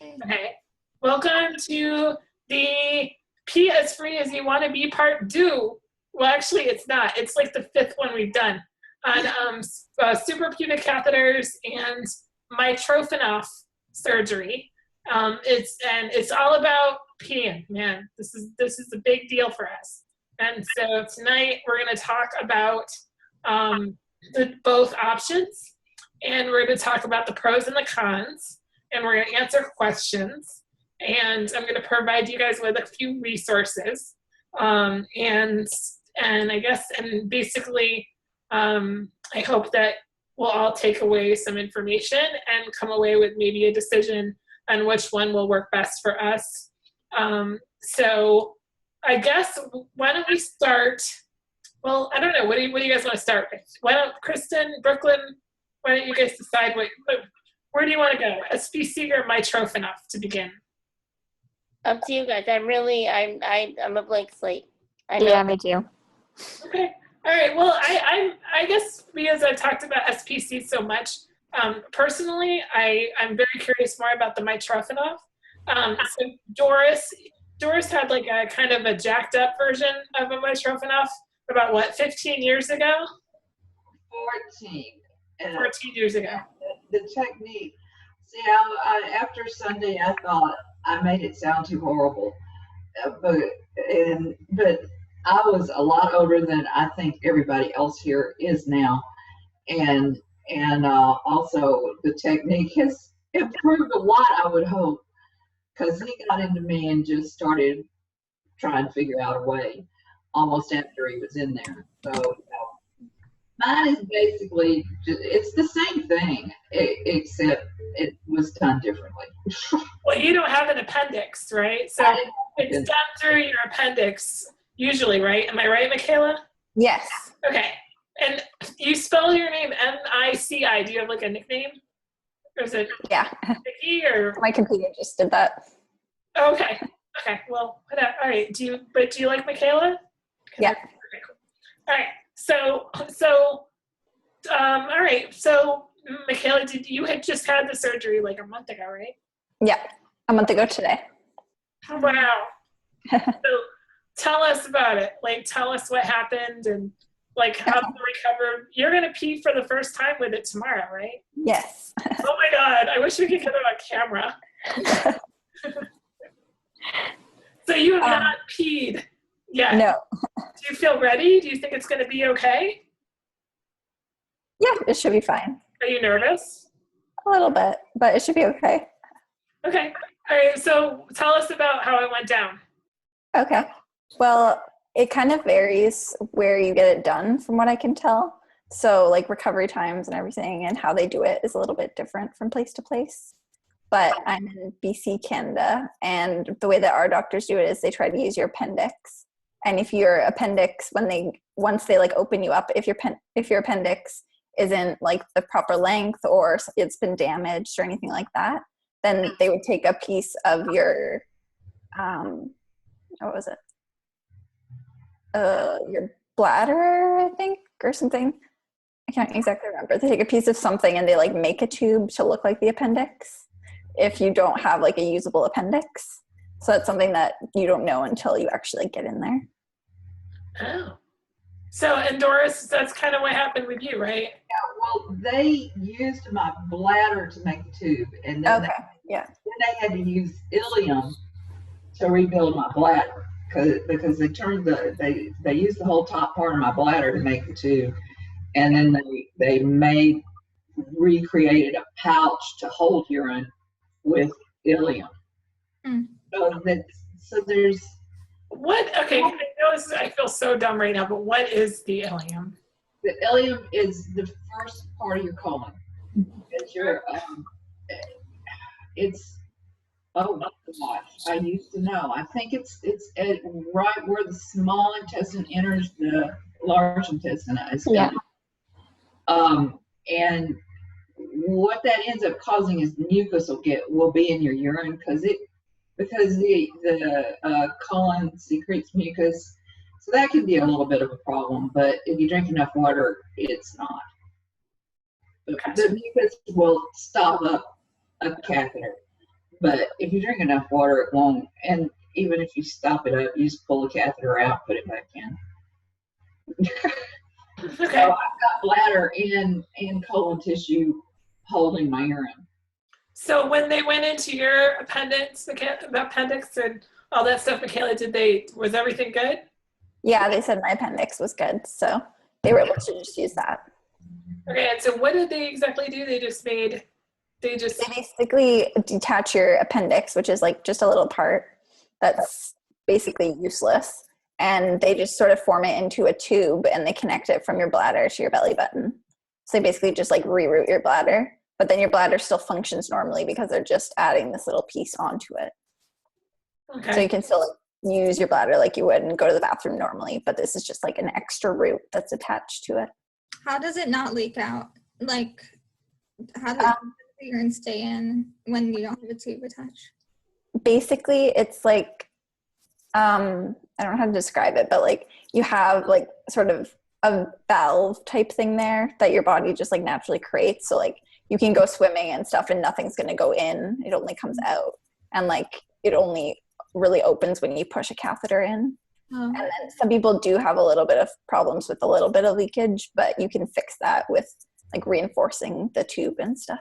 Okay. Welcome to the Pee as Free as You Want to Be Part 2. Well, actually, it's not. It's like the 5th one we've done on suprapubic catheters and Mitrofanoff surgery. It's all about peeing, man. This is a big deal for us. And so tonight we're going to talk about both options, and we're going to talk about the pros and the cons, and we're going to answer questions, and I'm going to provide you guys with a few resources, and I guess, and basically, I hope that we'll all take away some information and come away with maybe a decision on which one will work best for us. So I guess, why don't we start? Well, I don't know. What do you guys want to start with? Why don't Kristen, Brooklyn? Why don't you guys decide where do you want to go? SPC or Mitrofanoff to begin? Up to you guys. I'm a blank slate. Yeah, me too. Okay. All right. Well, I guess because I've talked about SPC so much, personally, I'm very curious more about the Mitrofanoff. So Doris had like a kind of a jacked up version of a Mitrofanoff about 15 years ago? 14. 14 years ago. The technique. See, after Sunday, I thought I made it sound too horrible, but I was a lot older than I think everybody else here is now, and also the technique has improved a lot, I would hope, because he got into me and just started trying to figure out a way almost after he was in there. So mine is basically it's the same thing, except it was done differently. Well, you don't have an appendix, right? So it's done through your appendix usually, right? Am I right, Michaela? Yes. Okay. And you spell your name M-I-C-I. Do you have like a nickname? Or is it Vicky or? My computer just did that. Okay. Okay. Well, whatever. All right. Do you like Michaela? Yeah. Okay, cool. All right. So, all right. So, Michaela, you had just had the surgery like a month ago, right? Yeah, a month ago today. Wow. So, tell us about it. Like, tell us what happened and like how to recover. You're gonna pee for the first time with it tomorrow, right? Yes. Oh my God! I wish we could get it on camera. So you have not peed yet? No. Do you feel ready? Do you think it's going to be okay? Yeah, it should be fine. Are you nervous? A little bit, but it should be okay. Okay. All right. So tell us about how it went down. Okay. Well, it kind of varies where you get it done from what I can tell. So like recovery times and everything and how they do it is a little bit different from place to place. But I'm in BC, Canada, and the way that our doctors do it is they try to use your appendix. And if your appendix, once they like open you up, if your appendix isn't like the proper length or it's been damaged or anything like that, then they would take a piece of your, what was it? Your bladder, I think, or something. I can't exactly remember. They take a piece of something and they like make a tube to look like the appendix if you don't have like a usable appendix. So that's something that you don't know until you actually get in there. Oh. So, and Doris, that's kind of what happened with you, right? Yeah, well, they used my bladder to make the tube, and then then they had to use ileum to rebuild my bladder because they turned they used the whole top part of my bladder to make the tube, and then they recreated a pouch to hold urine with ileum. So there's what? Okay, I feel so dumb right now, but what is the ileum? The ileum is the first part of your colon. It's your oh gosh, I used to know. I think it's right where the small intestine enters the large intestine. Yeah. And what that ends up causing is the mucus will be in your urine because the colon secretes mucus, so that can be a little bit of a problem. But if you drink enough water, it's not. The mucus will stop up a catheter. But if you drink enough water, it won't. And even if you stop it up, you just pull the catheter out, put it back in. So Okay. I've got bladder and colon tissue holding my urine. So when they went into your appendix and all that stuff, Michaela, was everything good? Yeah, they said my appendix was good, so they were able to just use that. Okay, and so what did they exactly do? They basically detach your appendix, which is like just a little part that's basically useless, and they just sort of form it into a tube and they connect it from your bladder to your belly button. So they basically just like reroute your bladder, but then your bladder still functions normally because they're just adding this little piece onto it. Okay. So you can still use your bladder like you would and go to the bathroom normally, but this is just like an extra route that's attached to it. How does it not leak out? Like, how does the urine stay in when you don't have a tube attached? Basically, it's like, I don't know how to describe it, but like you have like sort of a valve type thing there that your body just like naturally creates. So like you can go swimming and stuff and nothing's going to go in. It only comes out. And like it only really opens when you push a catheter in. Oh. And then some people do have a little bit of problems with a little bit of leakage, but you can fix that with like reinforcing the tube and stuff.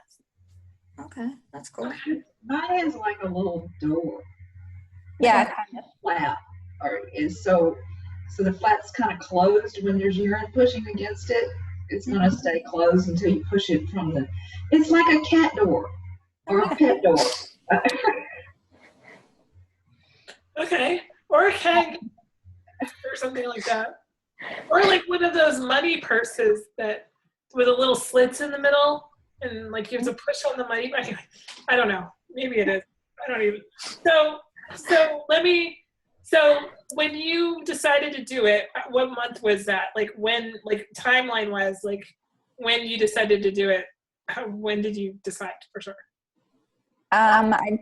Okay, that's cool. Mine is like a little door. Yeah, kind of. Flat, or is so the flat's kind of closed when there's urine pushing against it. It's going to stay closed until you push it from the. It's like a cat door or a pet door. Okay, or a keg, or something like that, or like one of those money purses that with a little slits in the middle, and like you have to push on the money. I don't know. Maybe it is. I don't even. So when you decided to do it, what month was that? Like when, like timeline was like when you decided to do it. When did you decide for sure? I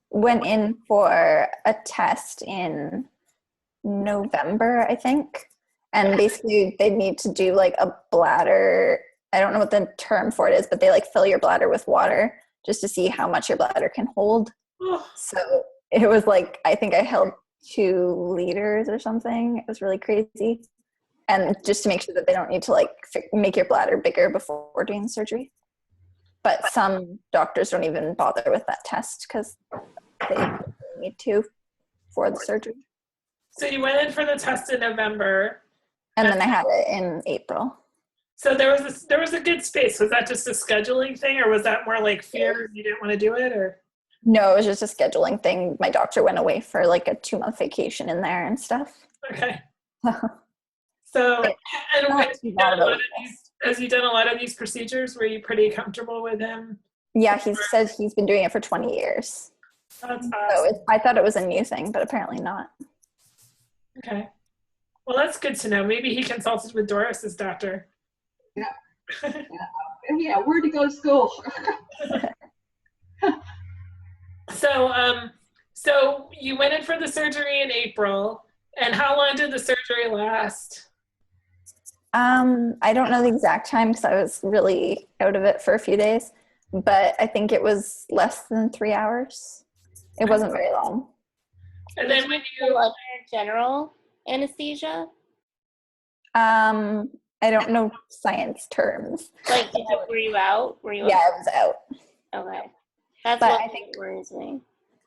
went in for a test in November, I think. And basically they need to do like a bladder. I don't know what the term for it is, but they like fill your bladder with water just to see how much your bladder can hold. Oh. So it was like, I think I held 2 liters or something. It was really crazy. And just to make sure that they don't need to like make your bladder bigger before doing the surgery. But some doctors don't even bother with that test because they need to for the surgery. So you went in for the test in November. And then I had it in April. So there was a good space. Was that just a scheduling thing, or was that more like fear you didn't want to do it, or? No, it was just a scheduling thing. My doctor went away for like a 2-month vacation in there and stuff. Okay. So, and has he done a lot of these procedures? Were you pretty comfortable with him? Yeah, he says he's been doing it for 20 years. That's awesome. So I thought it was a new thing, but apparently not. Okay. Well, that's good to know. Maybe he consulted with Doris's doctor. Yeah. Yeah, where'd he go to school? So you went in for the surgery in April, and how long did the surgery last? I don't know the exact time because I was really out of it for a few days, but I think it was less than 3 hours. It wasn't very long. And then when you Like general anesthesia? I don't know science terms. Like, were you out? Yeah, I was out. Okay. That's But what I think worries me.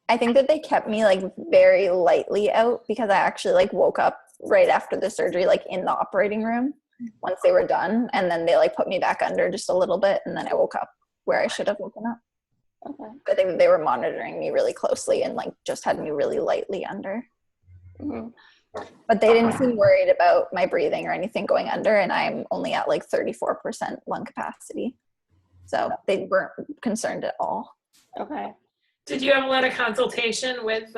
I think that they kept me like very lightly out because I actually like woke up right after the surgery, like in the operating room once they were done. And then they like put me back under just a little bit. And then I woke up where I should have woken up. Okay. But they were monitoring me really closely and like just had me really lightly under. Mm-hmm. But they didn't seem worried about my breathing or anything going under. And I'm only at like 34% lung capacity. So they weren't concerned at all. Okay. did you have a lot of consultation with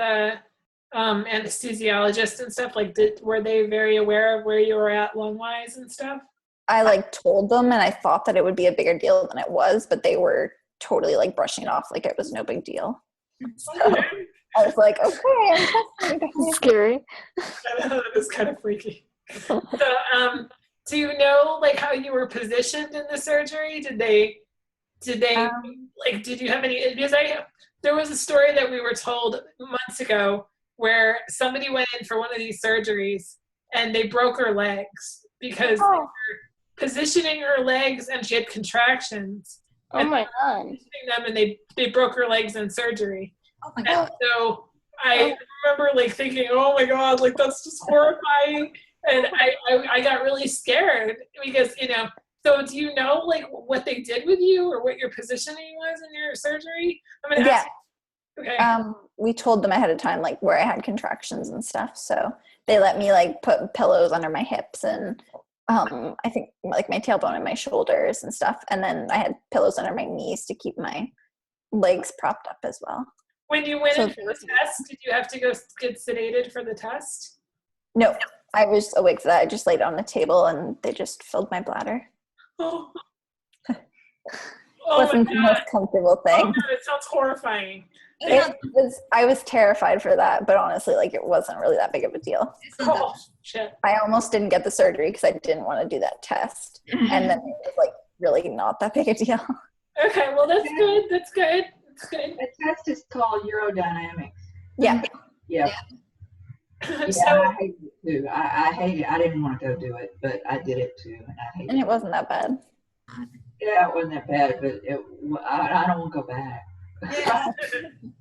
anesthesiologists and stuff? Like, were they very aware of where you were at lung-wise and stuff? I like told them, and I thought that it would be a bigger deal than it was, but they were totally like brushing it off like it was no big deal. So I was like, okay, That's scary. That is kind of freaky. So, do you know like how you were positioned in the surgery? Did they Did they did you have any, because there was a story that we were told months ago where somebody went in for one of these surgeries and they broke her legs because they were positioning her legs and she had contractions. Oh my God. Positioning them and they broke her legs in surgery. Oh my God. And so I remember like thinking, oh my God, like that's just horrifying. And I got really scared because, so do you know like what they did with you or what your positioning was in your surgery? I'm gonna ask you. Okay. We told them ahead of time like where I had contractions and stuff. So they let me like put pillows under my hips and I think like my tailbone and my shoulders and stuff. And then I had pillows under my knees to keep my legs propped up as well. When you went in for the test, did you have to go get sedated for the test? No, I was awake for that. I just laid on the table and they just filled my bladder. Oh. Wasn't the most comfortable thing. Oh, God, it sounds horrifying. I was terrified for that, but honestly, like it wasn't really that big of a deal. Oh, shit. I almost didn't get the surgery because I didn't want to do that test. And then it was like really not that big a deal. Okay, well that's good. That's good. That's good. The test is called urodynamics. Yeah. Yeah. So, I hate it too. I hate it. I didn't want to go do it, but I did it too, and I hate And it. it wasn't that bad. Yeah, it wasn't that bad, but I don't want to go back.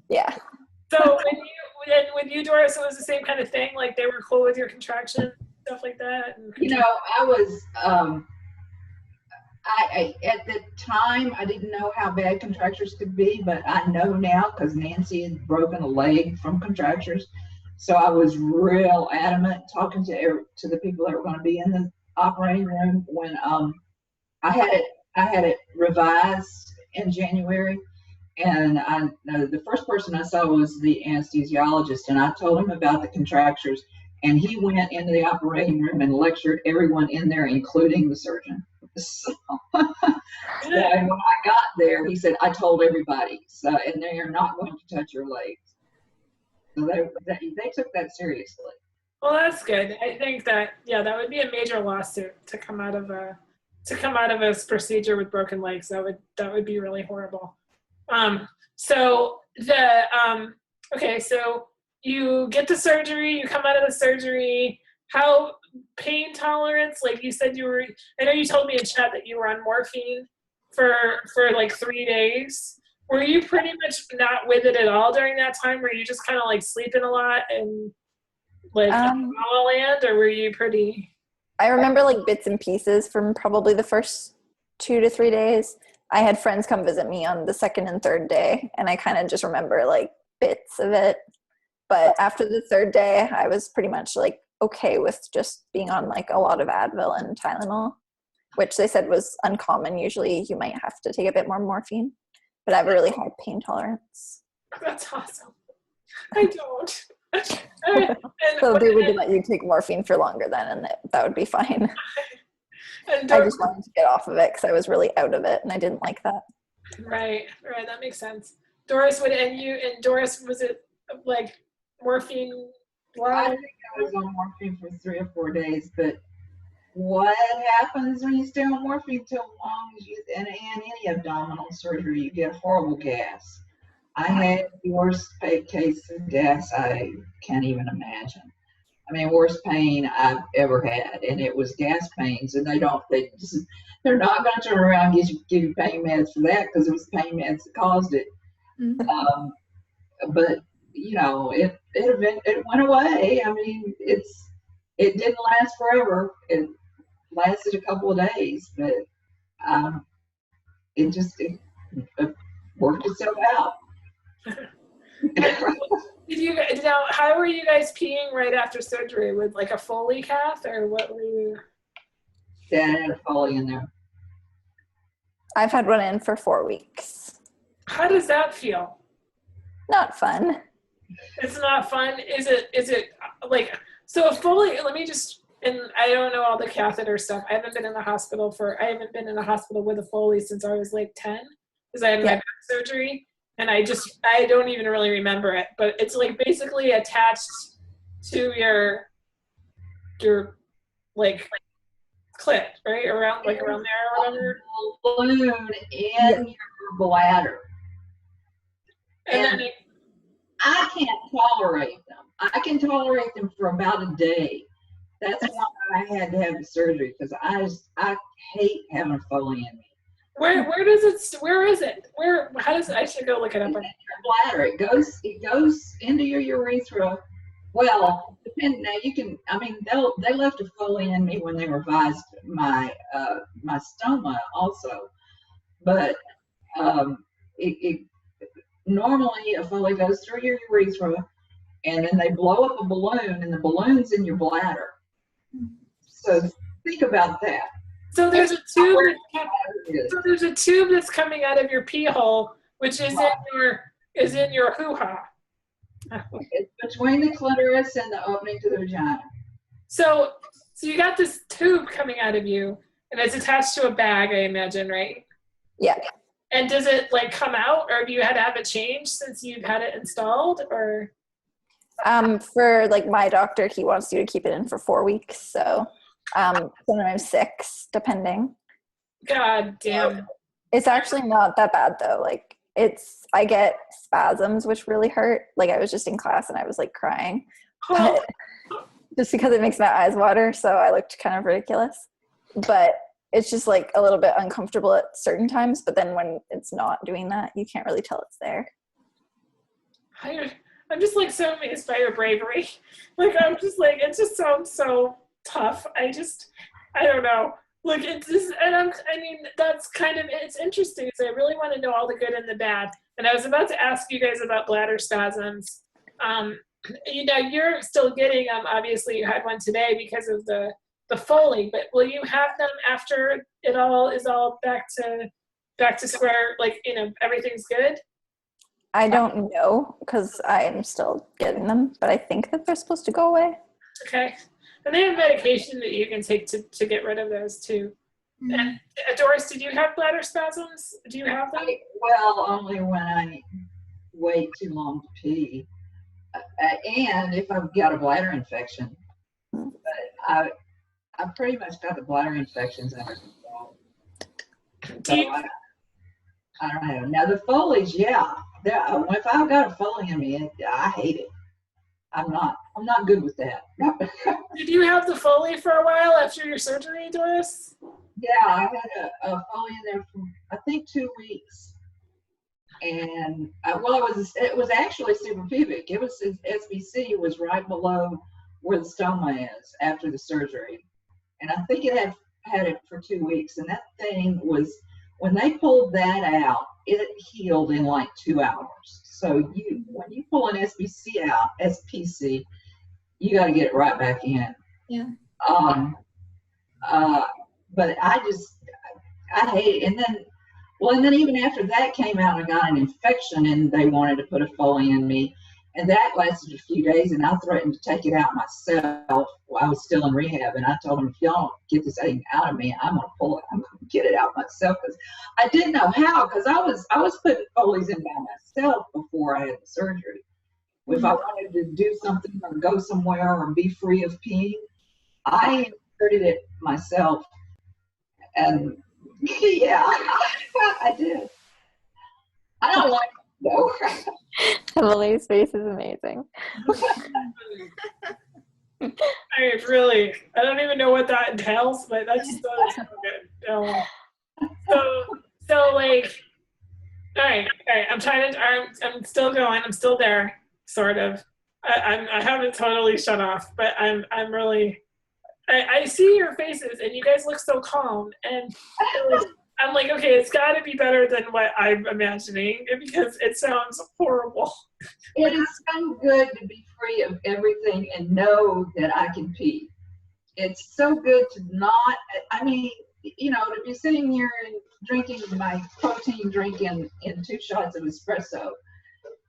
Yeah. so when you, Doris, it was the same kind of thing. Like they were cool with your contractions, stuff like that. And I was. I at the time I didn't know how bad contractures could be, but I know now because Nancy had broken a leg from contractures. So I was real adamant talking to the people that were going to be in the operating room when I had it revised in January, and the first person I saw was the anesthesiologist, and I told him about the contractures, and he went into the operating room and lectured everyone in there, including the surgeon. So, when I got there, he said, "I told everybody, and they are not going to touch your legs." So they took that seriously. Well, that's good. I think that that would be a major lawsuit to come out of a procedure with broken legs. That would be really horrible. So you get the surgery, you come out of the surgery. How pain tolerance? Like you said, I know you told me in chat that you were on morphine for like 3 days. Were you pretty much not with it at all during that time? Were you just kind of like sleeping a lot and like in La La Land, or were you pretty? I remember like bits and pieces from probably the first 2 to 3 days. I had friends come visit me on the second and third day, and I kind of just remember like bits of it. But after the third day, I was pretty much like okay with just being on like a lot of Advil and Tylenol, which they said was uncommon. Usually you might have to take a bit more morphine, but I have a really high pain tolerance. That's awesome. I don't. So they would let you take morphine for longer then, and that would be fine. And I just wanted to get off of it because I was really out of it, and I didn't like that. Right, that makes sense. Doris, Doris, was it like morphine? I think I was on morphine for 3 or 4 days, but what happens when you stay on morphine too long is and any abdominal surgery, you get horrible gas. I had the worst case of gas I can't even imagine. I mean, worst pain I've ever had, and it was gas pains. And they're not going to turn around and give you pain meds for that because it was pain meds that caused it. Mm-hmm. But it went away. I mean, it didn't last forever. It lasted a couple of days, but it worked itself out. How were you guys peeing right after surgery? With like a Foley cath, or what were you? Yeah, I had a Foley in there. I've had one in for 4 weeks. How does that feel? Not fun. It's not fun. Is it like, so a Foley, let me just, and I don't know all the catheter stuff. I haven't been in a hospital with a Foley since I was like 10, because I had my back surgery. And I don't even really remember it, but it's like basically attached to your like clit, right? Around there or whatever. Balloon in your bladder. And And then I can't tolerate them. I can tolerate them for about a day. That's why I had to have the surgery, because I hate having a Foley in me. where is it? How does I should go look it up. It's in your bladder. It goes into your urethra. Well, depending now, you can. I mean, they left a Foley in me when they revised my stoma also, but it normally a Foley goes through your urethra, and then they blow up a balloon, and the balloon's in your bladder. So think about that. So there's a tube that's coming out of your pee hole, which is in your hoo-ha. It's between the clitoris and the opening to the vagina. So you got this tube coming out of you, and it's attached to a bag, I imagine, right? Yeah. And does it like come out, or have you had to have it changed since you've had it installed, or? For like my doctor, he wants you to keep it in for 4 weeks. So sometimes 6, depending. God damn. It's actually not that bad though. Like I get spasms, which really hurt. Like I was just in class and I was like crying, but just because it makes my eyes water. So I looked kind of ridiculous, but it's just like a little bit uncomfortable at certain times. But then when it's not doing that, you can't really tell it's there. I'm just like so amazed by your bravery. Like I'm just like, it just sounds so tough. I don't know. Like it's just, and I mean, that's kind of, it's interesting. So I really want to know all the good and the bad. And I was about to ask you guys about bladder spasms. You're still getting them. Obviously you had one today because of the Foley, but will you have them after it all is all back to square, like, everything's good? I don't know because I am still getting them, but I think that they're supposed to go away. Okay. And they have medication that you can take to get rid of those too. Mm-hmm. And Doris, did you have bladder spasms? Do you have them? Well, only when I wait too long to pee, and if I've got a bladder infection. But I pretty much got the bladder infections under control. So I don't know. Now the Foley's, yeah. If I've got a Foley in me, I hate it. I'm not good with that. Did you have the Foley for a while after your surgery, Doris? Yeah, I had a Foley in there for I think 2 weeks, and it was actually suprapubic. It was SPC was right below where the stoma is after the surgery, and I think it had it for 2 weeks, and that thing was, when they pulled that out, it healed in like 2 hours. So when you pull an SPC out, SPC, you got to get it right back in. Yeah. But I hate it. And then even after that came out, I got an infection and they wanted to put a Foley in me. And that lasted a few days, and I threatened to take it out myself while I was still in rehab. And I told them, if y'all don't get this thing out of me, I'm going to pull it. I'm going to get it out myself. Because I didn't know how, because I was putting Foleys in by myself before I had the surgery. If I wanted to do something or go somewhere or be free of peeing, I inserted it myself. And yeah, I did. I don't like it though. Emily's face is amazing. I don't even know what that entails, but that's so good. So like, all right. I'm still going. I'm still there, sort of. I haven't totally shut off, but I'm really. I see your faces, and you guys look so calm, and I'm like, okay, it's got to be better than what I'm imagining, because it sounds horrible. It is so good to be free of everything and know that I can pee. It's so good to not, I mean, to be sitting here and drinking my protein drink in 2 shots of espresso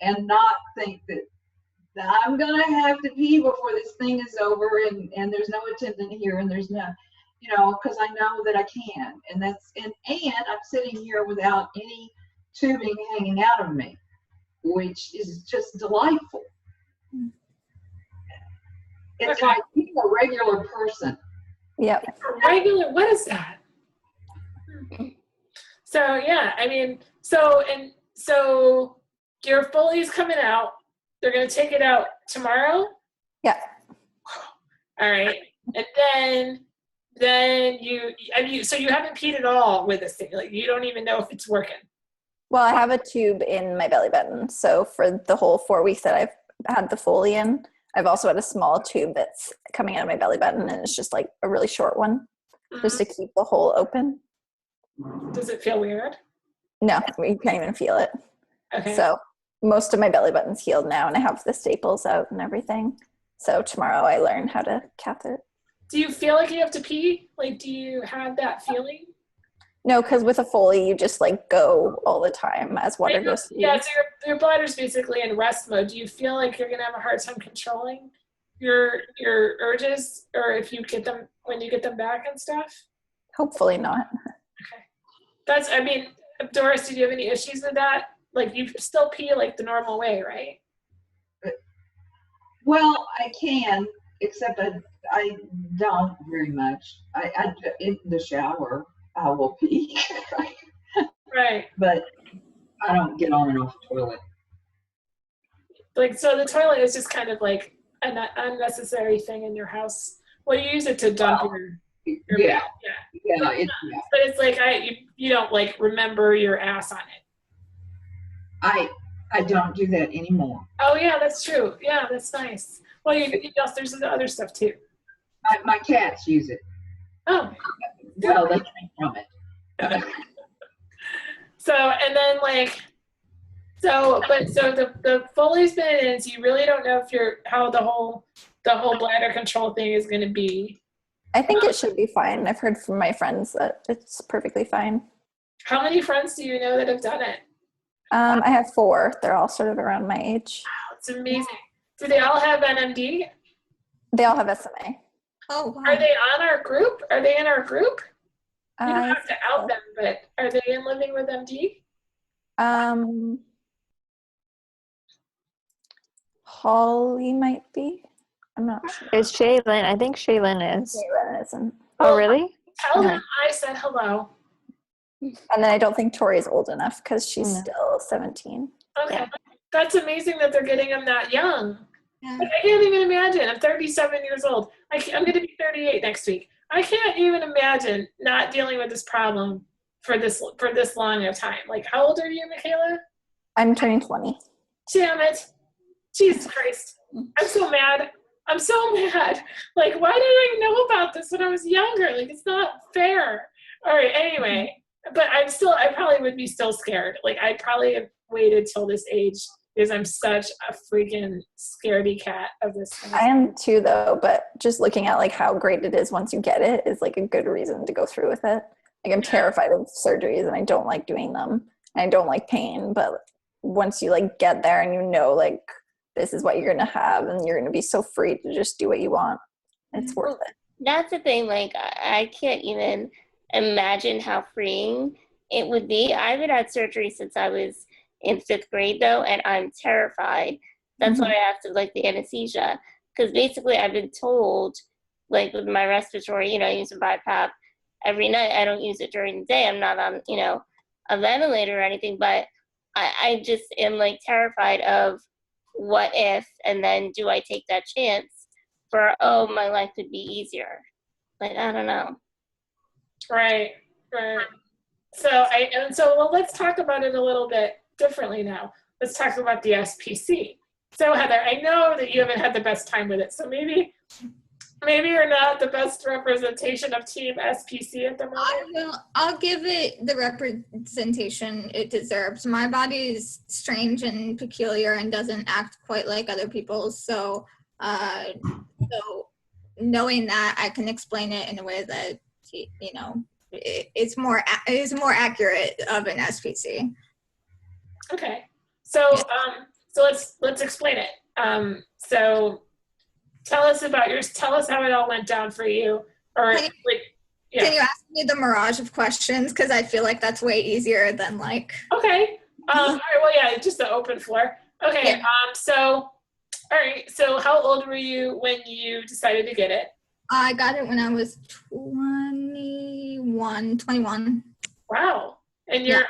and not think that I'm going to have to pee before this thing is over, and there's no attendant here, and there's no, because I know that I can. And I'm sitting here without any tubing hanging out of me, which is just delightful. It's like being a regular person. Yep. Regular, what is that? So yeah, I mean, so your Foley's coming out. They're gonna take it out tomorrow. Yeah. All right, and then so you haven't peed at all with this thing. Like you don't even know if it's working. Well, I have a tube in my belly button. So for the whole 4 weeks that I've had the Foley in, I've also had a small tube that's coming out of my belly button, and it's just like a really short one, just to keep the hole open. Does it feel weird? No, you can't even feel it. Okay. So most of my belly button's healed now, and I have the staples out and everything. So tomorrow I learn how to catheter. Do you feel like you have to pee? Like, do you have that feeling? No, because with a Foley, you just like go all the time as water goes through. Yeah, so your bladder's basically in rest mode. Do you feel like you're gonna have a hard time controlling your urges, or if you get them when you get them back and stuff? Hopefully not. Okay. I mean, Doris, did you have any issues with that? Like you still pee like the normal way, right? Well, I can, except I don't very much. I in the shower I will pee, Right. but I don't get on and off the toilet. Like, so the toilet is just kind of like an unnecessary thing in your house. Well, you use it to dump your Yeah, yeah. yeah, But it's like you don't like remember your ass on it. I don't do that anymore. Oh yeah, that's true. Yeah, that's nice. Well, there's the other stuff too. My cats use it. Oh. Well, they drink from it. So and then like the Foley's been in, so you really don't know if how the whole bladder control thing is going to be. I think it should be fine. I've heard from my friends that it's perfectly fine. How many friends do you know that have done it? I have 4. They're all sort of around my age. Wow, it's amazing. Do they all have NMD? They all have SMA. Oh, wow. Are they on our group? Are they in our group? You don't I have to out them, but are they in Living with MD? Holly might be. I'm not sure. Is Shaylin? I think Shaylin is. Jalen isn't. Oh, really? Tell No. them I said hello. And then I don't think Tori's old enough because she's No. still 17. Okay. Yeah. That's amazing that they're getting them that young. Yeah. Like, I can't even imagine. I'm 37 years old. I'm going to be 38 next week. I can't even imagine not dealing with this problem for this long of time. Like, how old are you, Michaela? I'm turning 20. Damn it. Jesus Christ. I'm so mad. I'm so mad. Like, why did I know about this when I was younger? Like, it's not fair. All right, anyway. But I probably would be still scared. Like, I probably have waited till this age because I'm such a freaking scaredy cat of this thing. I am too, though, but just looking at like how great it is once you get it is like a good reason to go through with it. Like, I'm terrified of surgeries and I don't like doing them. And I don't like pain, but once you like get there and you know like this is what you're gonna have and you're gonna be so free to just do what you want, it's worth it. That's the thing. Like, I can't even imagine how freeing it would be. I haven't had surgery since I was in 5th grade, though, and I'm terrified. That's why I have to like the anesthesia, because basically I've been told, like with my respiratory, I use a BiPAP every night. I don't use it during the day. I'm not on, a ventilator or anything, but I just am like terrified of what if, and then do I take that chance for, oh, my life could be easier. Like, I don't know. Right. So well, let's talk about it a little bit differently now. Let's talk about the SPC. So Heather, I know that you haven't had the best time with it, so maybe you're not the best representation of Team SPC at the moment. I'll give it the representation it deserves. My body is strange and peculiar and doesn't act quite like other people's. So knowing that, I can explain it in a way that it's more accurate of an SPC. Okay, so let's explain it. So tell us about yours. Tell us how it all went down for you. Or Can you ask me the mirage of questions? Because I feel like that's way easier than like. Okay. All right. Well, yeah, just the open floor. Okay. Yeah. So, all right. So, how old were you when you decided to get it? I got it when I was 21. Wow. And you're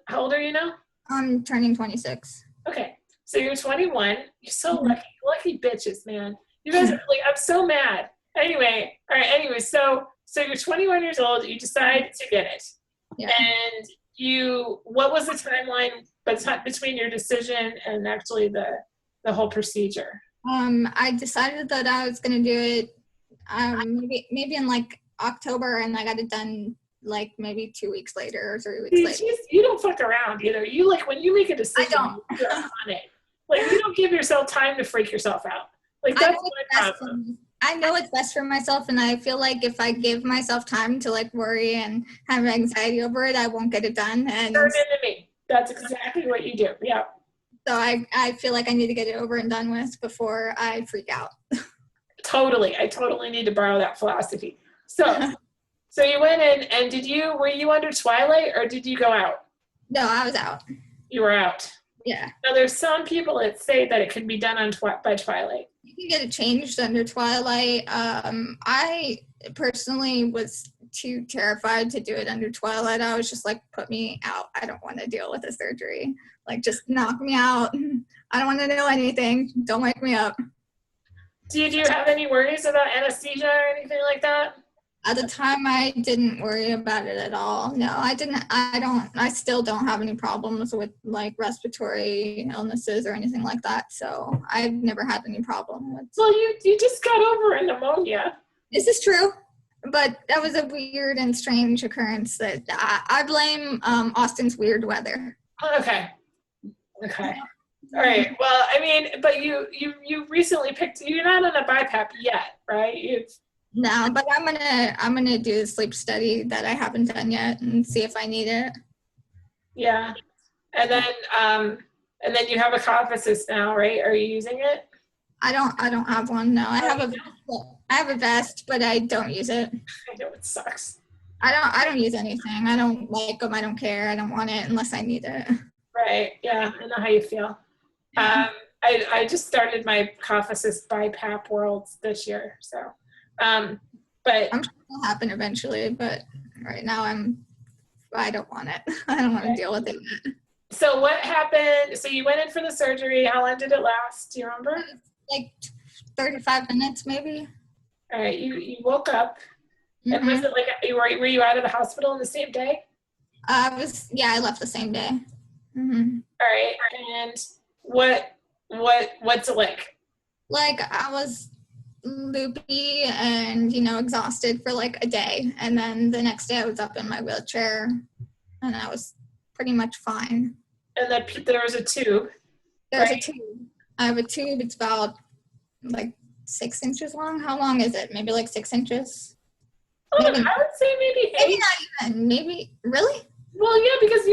how old are you now? I'm turning 26. Okay. So you're 21. You're so lucky bitches, man. You guys are like, I'm so mad. Anyway, all right. Anyway, so you're 21 years old. You decide to get it. Yeah. And what was the timeline between your decision and actually the whole procedure? I decided that I was gonna do it maybe in like October, and I got it done like maybe 2 weeks later or 3 weeks later. You don't fuck around either. You like when you make a decision, you're on it. Like you don't give yourself time to freak yourself out. Like that's my problem. I know it's best for myself, and I feel like if I give myself time to like worry and have anxiety over it, I won't get it done. And turn into me. That's exactly what you do. Yeah. So I feel like I need to get it over and done with before I freak out. Totally. I totally need to borrow that philosophy. So you went in, and were you under Twilight, or did you go out? No, I was out. You were out. Yeah. Now there's some people that say that it can be done by Twilight. You can get it changed under Twilight. I personally was too terrified to do it under Twilight. I was just like, put me out. I don't want to deal with the surgery. Like, just knock me out. I don't want to know anything. Don't wake me up. Did you have any worries about anesthesia or anything like that? At the time, I didn't worry about it at all. No, I didn't. I still don't have any problems with like respiratory illnesses or anything like that. So I've never had any problem with. Well, you just got over a pneumonia. This is true, but that was a weird and strange occurrence that I blame Austin's weird weather. Okay. All right. Well, I mean, but you recently you're not on a BiPAP yet, right? No, but I'm gonna do a sleep study that I haven't done yet and see if I need it. Yeah, and then you have a cough assist now, right? Are you using it? I don't have one. No, I have a vest, but I don't use it. I know it sucks. I don't use anything. I don't like them. I don't care. I don't want it unless I need it. Right. Yeah, I know how you feel. I just started my cough assist BiPAP Worlds this year, so. But I'm sure it'll happen eventually, but right now I don't want it. I don't want to deal with it yet. So what happened? So you went in for the surgery. How long did it last? Do you remember? Like 35 minutes maybe. All right. You woke up. And was it like, were you out of the hospital on the same day? I left the same day. Mm-hmm. All right. And what's it like? Like I was loopy and exhausted for like a day, and then the next day I was up in my wheelchair and I was pretty much fine. And then there was a tube. There's a tube. I have a tube. It's about like 6 inches long. How long is it? Maybe like 6 inches. I would say maybe 8. Maybe not even. Maybe really. Well, yeah, because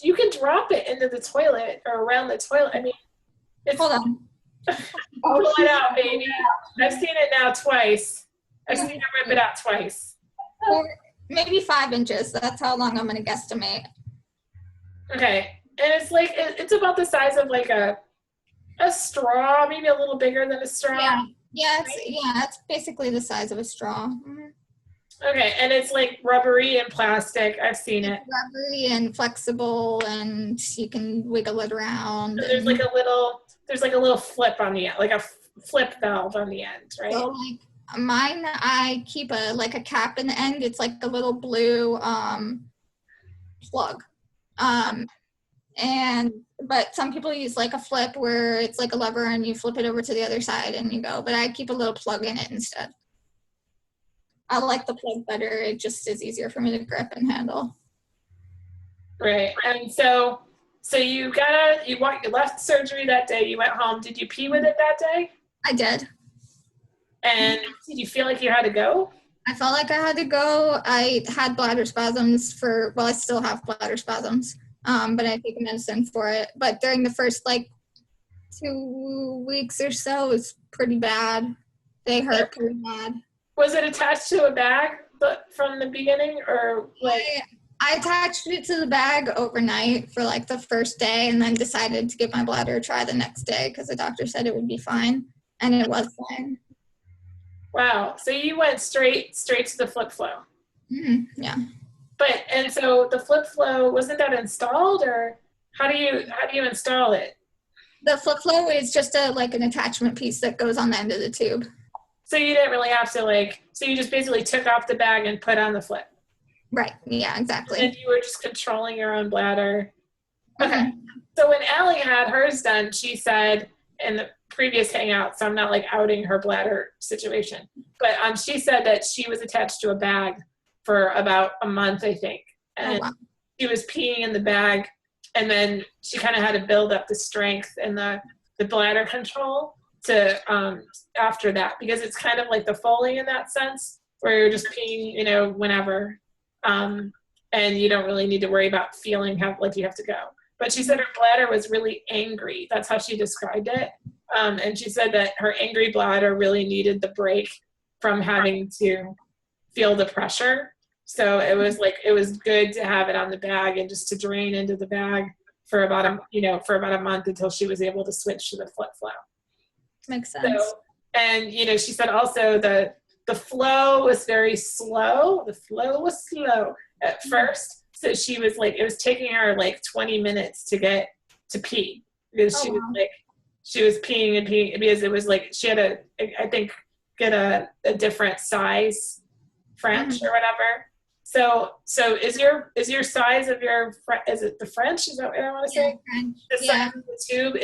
you can drop it into the toilet or around the toilet. I mean, hold on. Pull it out, baby. I've seen it now twice. I've seen her rip it out twice. Or maybe 5 inches. That's how long I'm going to guesstimate. Okay. And it's like, it's about the size of like a straw, maybe a little bigger than a straw. Yeah, it's basically the size of a straw. Mm-hmm. Okay, and it's like rubbery and plastic. I've seen it. Rubbery and flexible, and you can wiggle it around. So there's like a little flip on the end, like a flip valve on the end, right? So like mine, I keep a cap in the end. It's like a little blue plug. But some people use like a flip where it's like a lever and you flip it over to the other side and you go. But I keep a little plug in it instead. I like the plug better. It just is easier for me to grip and handle. Right. And so you left surgery that day. You went home. Did you pee with it that day? I did. And did you feel like you had to go? I felt like I had to go. I had bladder spasms I still have bladder spasms. But I take medicine for it. But during the first 2 weeks or so, it was pretty bad. They hurt pretty bad. Was it attached to a bag from the beginning, or like? I attached it to the bag overnight for the first day, and then decided to give my bladder a try the next day because the doctor said it would be fine, and it was fine. Wow. So you went straight to the flip flow. Yeah. And so the flip flow, wasn't that installed, or how do you install it? The flip flow is just like an attachment piece that goes on the end of the tube. So you didn't really have to so you just basically took off the bag and put on the flip. Right. Yeah, exactly. And you were just controlling your own bladder. Okay. So when Allie had hers done, she said in the previous hangout, so I'm not outing her bladder situation, but she said that she was attached to a bag for about a month, I think. And she was peeing in the bag, and then she kind of had to build up the strength and the bladder control to after that, because it's kind of like the Foley in that sense, where you're just peeing, whenever, and you don't really need to worry about feeling like you have to go. But she said her bladder was really angry. That's how she described it. And she said that her angry bladder really needed the break from having to feel the pressure. So it was good to have it on the bag and just to drain into the bag for about a month until she was able to switch to the flip flow. Makes sense. So, and she said also the flow was very slow. The flow was slow at first. So she was it was taking her 20 minutes to get to pee, because she was peeing and peeing, because it was she had to get a different size French or whatever. So is your size of is it the French? Is that what I want to say? French. The size of the tube,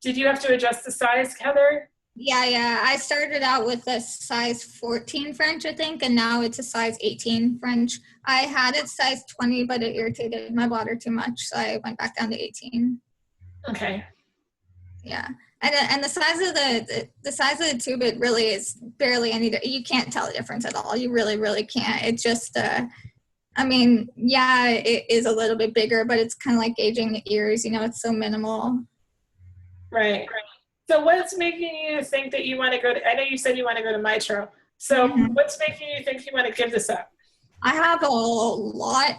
did you have to adjust the size, Heather? Yeah. I started out with a size 14 French, I think, and now it's a size 18 French. I had it size 20, but it irritated my bladder too much, so I went back down to 18. Okay. Yeah, and the size of the tube, it really is barely you can't tell the difference at all. You really, really can't. It's just, it is a little bit bigger, but it's kind of like gauging the ears. It's so minimal. Right. So what's making you think that you want to go to, I know you said you want to go to Mitro. So what's making you think you want to give this up? I have a lot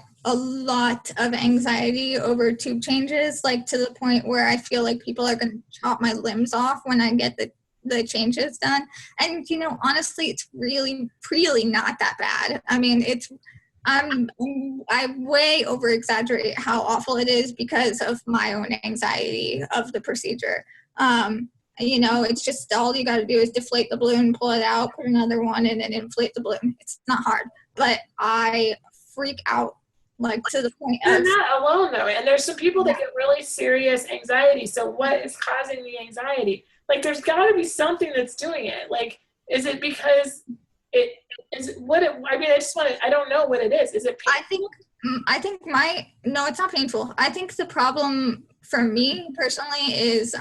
of anxiety over tube changes, to the point where I feel like people are going to chop my limbs off when I get the changes done. And, honestly, it's really, really not that bad. I way over exaggerate how awful it is because of my own anxiety of the procedure. It's just all you got to do is deflate the balloon, pull it out, put another one in, and inflate the balloon. It's not hard, but I freak out to the point of. You're not alone though, and there's some people that get really serious anxiety. So what is causing the anxiety? There's got to be something that's doing it. Is it because I don't know what it is. Is it painful? No, it's not painful. I think the problem for me personally is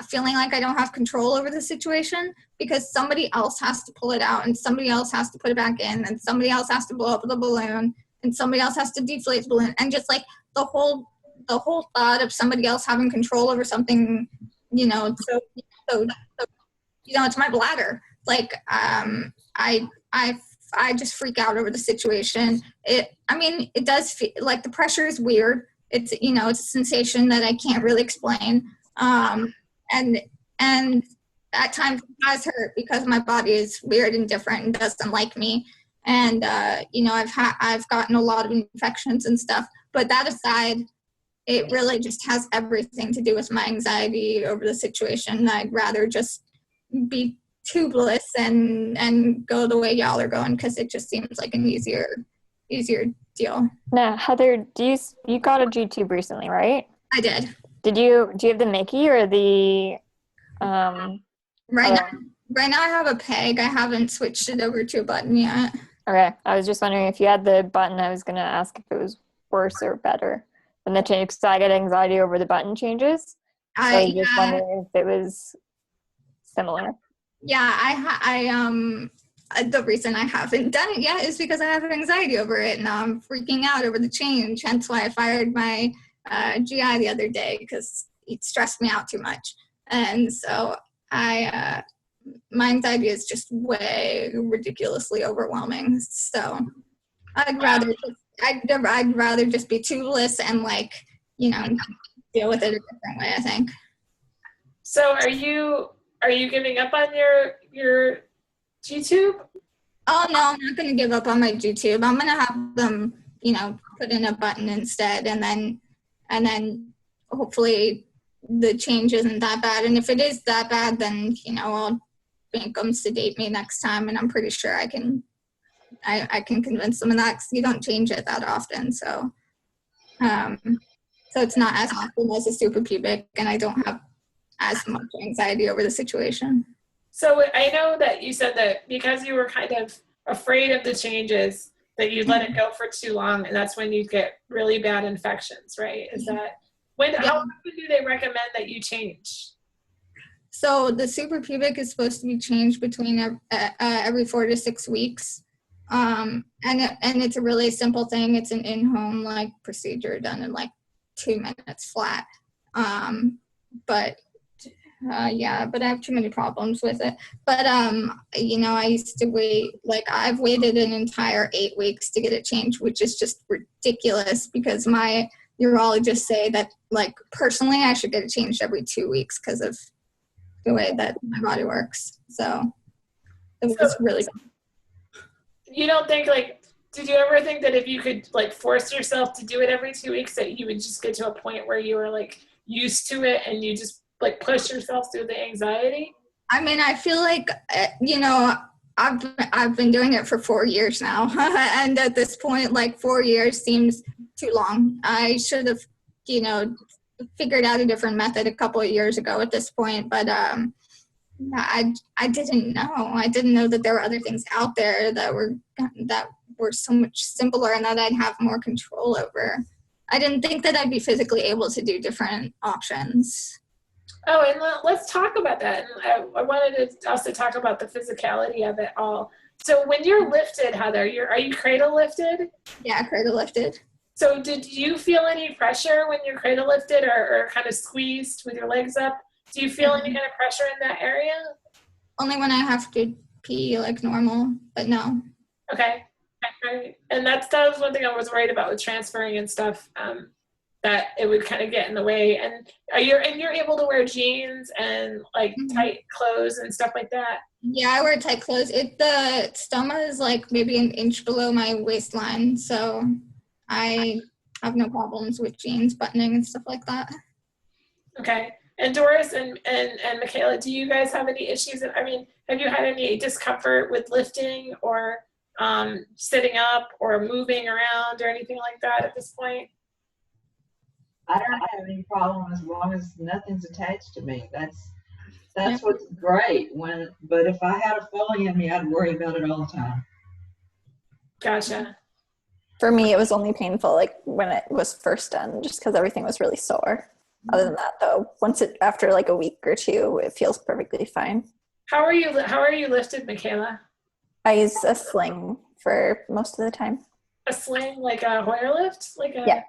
feeling like I don't have control over the situation, because somebody else has to pull it out, and somebody else has to put it back in, and somebody else has to blow up the balloon, and somebody else has to deflate the balloon, and just the whole thought of somebody else having control over something, so it's my bladder. I just freak out over the situation. It does feel the pressure is weird. It's it's a sensation that I can't really explain. And at times it has hurt because my body is weird and different and doesn't like me. And I've gotten a lot of infections and stuff. But that aside, it really just has everything to do with my anxiety over the situation. I'd rather just be tubeless and go the way y'all are going, because it just seems like an easier deal. Now, Heather, you got a G-tube recently, right? I did. Do you have the Mickey or the Right now I have a peg. I haven't switched it over to a button yet. Okay, I was just wondering if you had the button. I was going to ask if it was worse or better than the change, because I get anxiety over the button changes. So I was just wondering if it was similar. Yeah, the reason I haven't done it yet is because I have anxiety over it, and I'm freaking out over the change. Hence why I fired my GI the other day, because it stressed me out too much. And so my anxiety is just way ridiculously overwhelming. So I'd rather just be tubeless and deal with it a different way, I think. So are you giving up on your G-tube? Oh no, I'm not gonna give up on my G-tube. I'm gonna have them, put in a button instead, and then hopefully the change isn't that bad. And if it is that bad, then I'll make them sedate me next time, and I'm pretty sure I can convince them of that, because you don't change it that often. So it's not as often as a super pubic, and I don't have as much anxiety over the situation. So I know that you said that because you were kind of afraid of the changes, that you let it go for too long, and that's when you get really bad infections, right? Is that how often do they recommend that you change? So the super pubic is supposed to be changed between every 4 to 6 weeks, and it's a really simple thing. It's an in-home procedure done in 2 minutes flat. But I have too many problems with it. But I used to wait, I've waited an entire 8 weeks to get it changed, which is just ridiculous, because my urologists say that personally I should get it changed every 2 weeks because of the way that my body works. So it was really good. You don't think did you ever think that if you could force yourself to do it every 2 weeks, that you would just get to a point where you were used to it and you just push yourself through the anxiety? I mean, I feel I've been doing it for 4 years now, and at this point 4 years seems too long. I should have figured out a different method a couple of years ago at this point, but I didn't know that there were other things out there that were so much simpler and that I'd have more control over. I didn't think that I'd be physically able to do different options. Oh, and let's talk about that. And I wanted to also talk about the physicality of it all. So when you're lifted, Heather, are you cradle lifted? Yeah, cradle lifted. So did you feel any pressure when you're cradle lifted or kind of squeezed with your legs up? Do you feel any kind of pressure in that area? Only when I have to pee normal, but no. Okay. Right. And that was one thing I was worried about with transferring and stuff, that it would kind of get in the way. And you're able to wear jeans and tight clothes and stuff like that? Yeah, I wear tight clothes. The stoma is maybe an inch below my waistline, so I have no problems with jeans buttoning and stuff like that. Okay. And Doris and Michaela, do you guys have any issues? I mean, have you had any discomfort with lifting or sitting up or moving around or anything like that at this point? I don't have any problem as long as nothing's attached to me. That's what's great. But if I had a Foley in me, I'd worry about it all the time. Gotcha. For me, it was only painful when it was first done, just because everything was really sore. Other than that, though, after a week or two, it feels perfectly fine. How are you lifted, Michaela? I use a sling for most of the time. A sling, like a Hoyer lift? Yeah.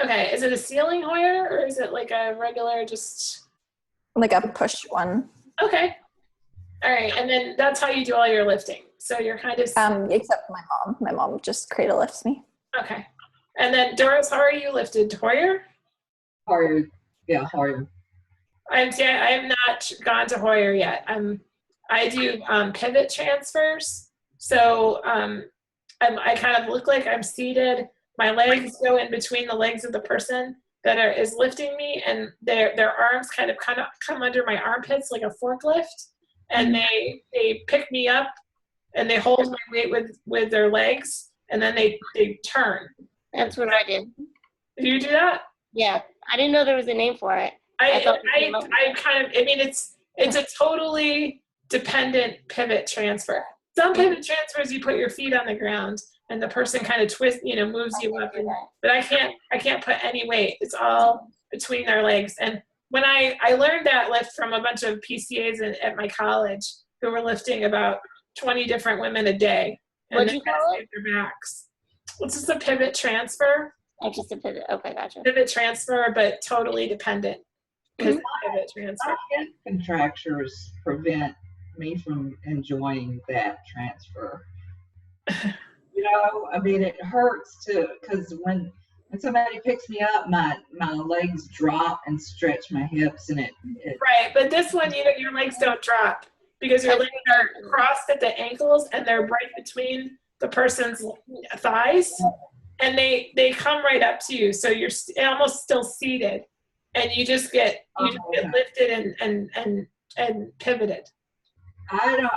Okay, is it a ceiling Hoyer or is it a regular just? Like a push one. Okay. All right, and then that's how you do all your lifting. So you're kind of. Except my mom. My mom just cradle lifts me. Okay. And then Doris, how are you lifted? Hoyer? Hoyer. Yeah, Hoyer. I have not gone to Hoyer yet. I do pivot transfers. So I kind of look like I'm seated. My legs go in between the legs of the person that is lifting me, and their arms kind of come under my armpits like a forklift, and they pick me up and they hold my weight with their legs, and then they turn. That's what I did. Do you do that? Yeah, I didn't know there was a name for it. It's a totally dependent pivot transfer. Some pivot transfers you put your feet on the ground and the person kind of twists, moves you up. But I can't put any weight. It's all between their legs. And when I learned that lift from a bunch of PCAs at my college who were lifting about 20 different women a day. What'd you call it? Their backs. It's just a pivot transfer. Oh, just a pivot. Okay, gotcha. Pivot transfer, but totally dependent. Pivot transfer. Contractures prevent me from enjoying that transfer. It hurts because when somebody picks me up, my legs drop and stretch my hips, and it right. But this one, your legs don't drop. because your legs are crossed at the ankles and they're right between the person's thighs, and they come right up to you, so you're almost still seated, and you just get lifted and pivoted. I don't.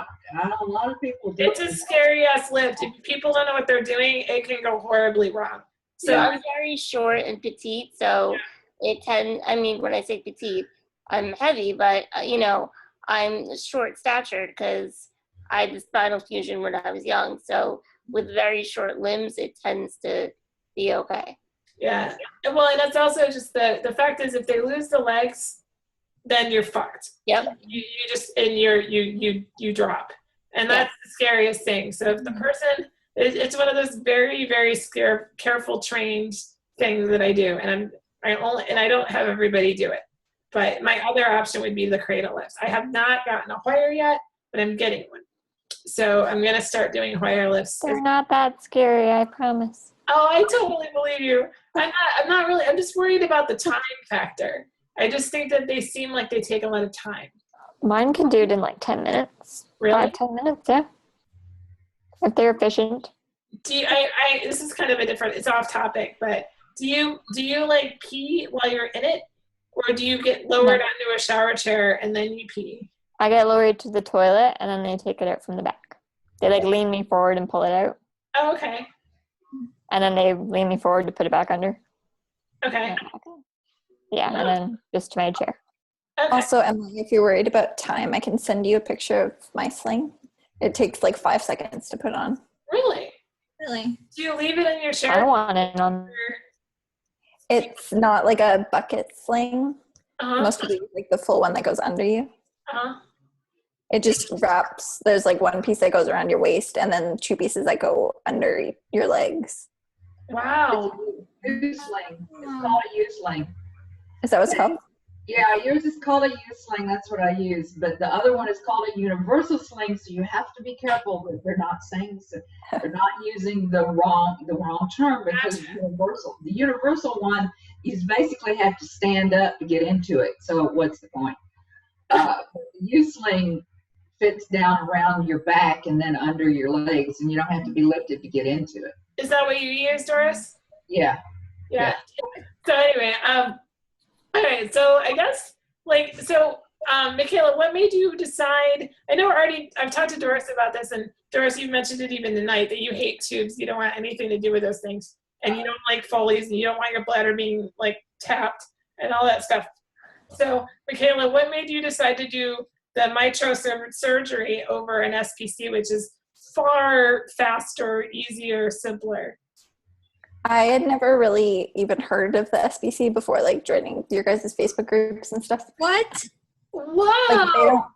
A lot of people do. It's a scary ass lift. If people don't know what they're doing, it can go horribly wrong. So I'm very short and petite, so when I say petite, I'm heavy, but I'm short statured because I had the spinal fusion when I was young. So with very short limbs, it tends to be okay. Yeah. Well, and that's also just the fact is, if they lose the legs, then you're fucked. Yep. You just, and you drop. And that's the scariest thing. So if the person, it's one of those very, very careful trained things that I do. And I don't have everybody do it. But my other option would be the cradle lifts. I have not gotten a Hoyer yet, but I'm getting one. So I'm going to start doing Hoyer lifts. They're not that scary, I promise. Oh, I totally believe you. I'm not really, I'm just worried about the time factor. I just think that they seem like they take a lot of time. Mine can do it in like 10 minutes. Really? 5-10 minutes, yeah. If they're efficient. Do you, this is kind of it's off topic, but do you like pee while you're in it? Or do you get lowered onto a shower chair and then you pee? I get lowered to the toilet and then they take it out from the back. They like lean me forward and pull it out. Oh, okay. And then they lean me forward to put it back under. Okay. Yeah, and then just to my chair. Okay. Also, Emily, if you're worried about time, I can send you a picture of my sling. It takes like 5 seconds to put on. Really? Really? Do you leave it in your chair? I don't want it on. It's not like a bucket sling. Uh-huh. Most people use like the full one that goes under you. Uh-huh. It just wraps. There's like one piece that goes around your waist and then 2 pieces that go under your legs. Wow. U-sling. It's called a U-sling. Is that what it's called? Yeah, yours is called a U-sling. That's what I use. But the other one is called a universal sling. So you have to be careful that they're not using the wrong term, because the universal one, you basically have to stand up to get into it. So what's the point? The U-sling fits down around your back and then under your legs, and you don't have to be lifted to get into it. Is that what you use, Doris? Yeah. Yeah. So anyway, all right, so I guess, Michaela, what made you decide, I know I've talked to Doris about this, and Doris, you mentioned it even tonight, that you hate tubes, you don't want anything to do with those things, and you don't like Foley's, and you don't want your bladder being, tapped, and all that stuff. So, Michaela, what made you decide to do the mitral surgery over an SPC, which is far faster, easier, simpler? I had never really even heard of the SPC before, joining your guys' Facebook groups and stuff. What? Wow.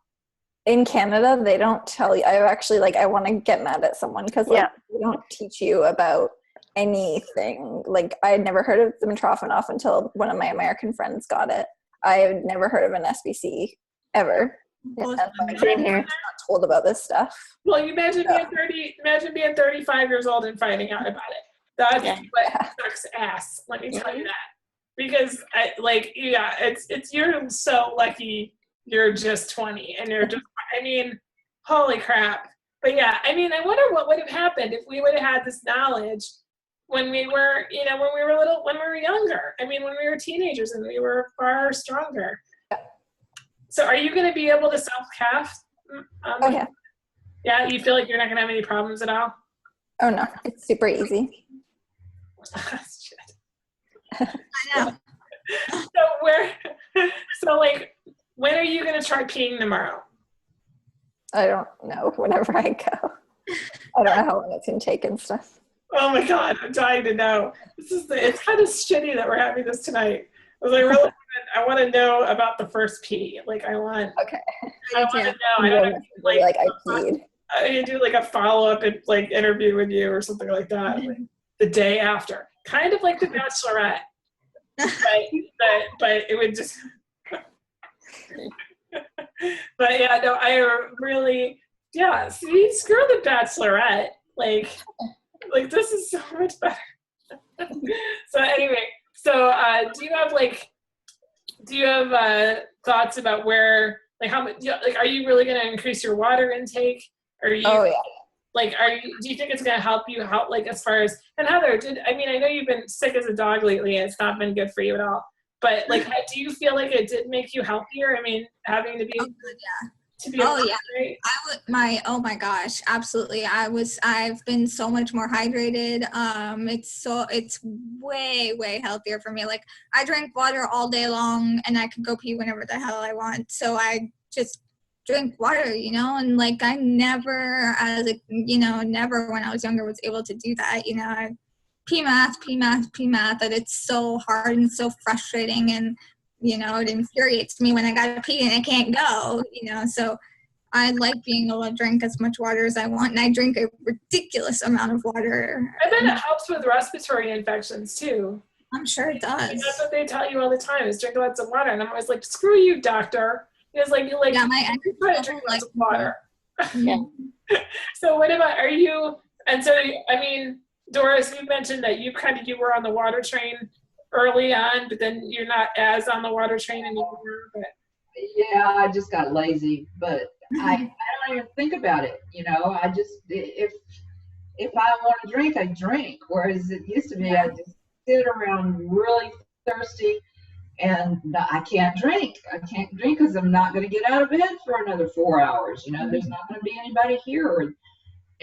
In Canada, they don't tell you. I want to get mad at someone because they don't teach you about anything. I had never heard of the Mitrofanoff until one of my American friends got it. I had never heard of an SPC ever. Well, Same here. I'm not told about this stuff. Well, you imagine being 35 years old and finding out about it. That's what sucks ass. Let me tell you that, because you're so lucky. You're just 20, and you're just. Holy crap! But yeah, I wonder what would have happened if we would have had this knowledge when we were, when we were younger. When we were teenagers and we were far stronger. So, are you going to be able to self-calf? Oh yeah. Yeah, you feel like you're not going to have any problems at all? Oh no, it's super easy. Shit. I know. When are you going to try peeing tomorrow? I don't know. Whenever I go, I don't know how long it's gonna take and stuff. Oh my God, I'm dying to know. It's kind of shitty that we're having this tonight. I want to know about the first pee. I want to know. I don't I peed. I need to do a follow-up interview with you or something like that, the day after, kind of like The Bachelorette, but it would just. But yeah, no, I really, see, screw The Bachelorette. This is so much better. So anyway, do you have thoughts about where Like how much, like, are you really going to increase your water intake? Are you, Oh yeah. like, do you think it's going to help you out, like, as far as, and Heather, I mean, I know you've been sick as a dog lately and it's not been good for you at all, but like, do you feel like it did make you healthier? I mean, having to be, Oh yeah. Oh my gosh, absolutely. I've been so much more hydrated. It's way healthier for me. Like I drink water all day long and I could go pee whenever the hell I want. So I just drink water, and like I never never when I was younger was able to do that. I PMAS, that it's so hard and so frustrating, and it infuriates me when I gotta pee and I can't go, so I like being able to drink as much water as I want, and I drink a ridiculous amount of water. I bet it helps with respiratory infections too. I'm sure it does. And that's what they tell you all the time is drink lots of water, and I'm always like, screw you, doctor. It's like, you try to drink lots of water. Yeah. So what about, and so, I mean, Doris, you mentioned that you were on the water train early on, but then you're not as on the water train anymore. But yeah, I just got lazy, but I don't even think about it. I just, if I want to drink, I drink. Whereas it used to be, I just sit around really thirsty and I can't drink. I can't drink because I'm not going to get out of bed for another 4 hours. There's not going to be anybody here.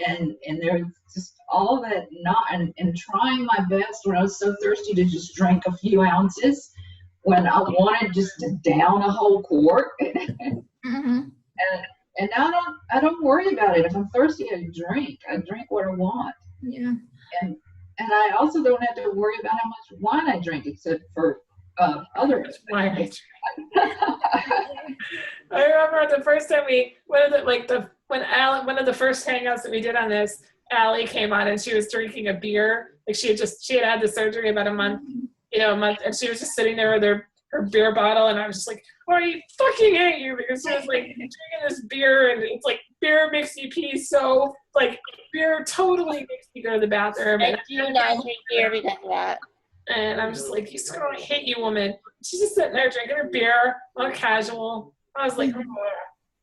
And there's just all that and trying my best when I was so thirsty to just drink a few ounces when I wanted just to down a whole quart. Mm-hmm. And now I don't worry about it. If I'm thirsty, I drink what I want. Yeah. And I also don't have to worry about how much wine I drink, except for other wine. I remember the first time one of the first hangouts that we did on this, Allie came on and she was drinking a beer. Like she had the surgery about a month, and she was just sitting there with her beer bottle, and I was just like, oh, I fucking hate you, because she was like drinking this beer, and it's like beer makes you pee, so like beer totally makes you go to the bathroom. I do not drink beer because of that. And I'm just like, I hate you, woman. She's just sitting there drinking her beer, all casual. I was like, oh.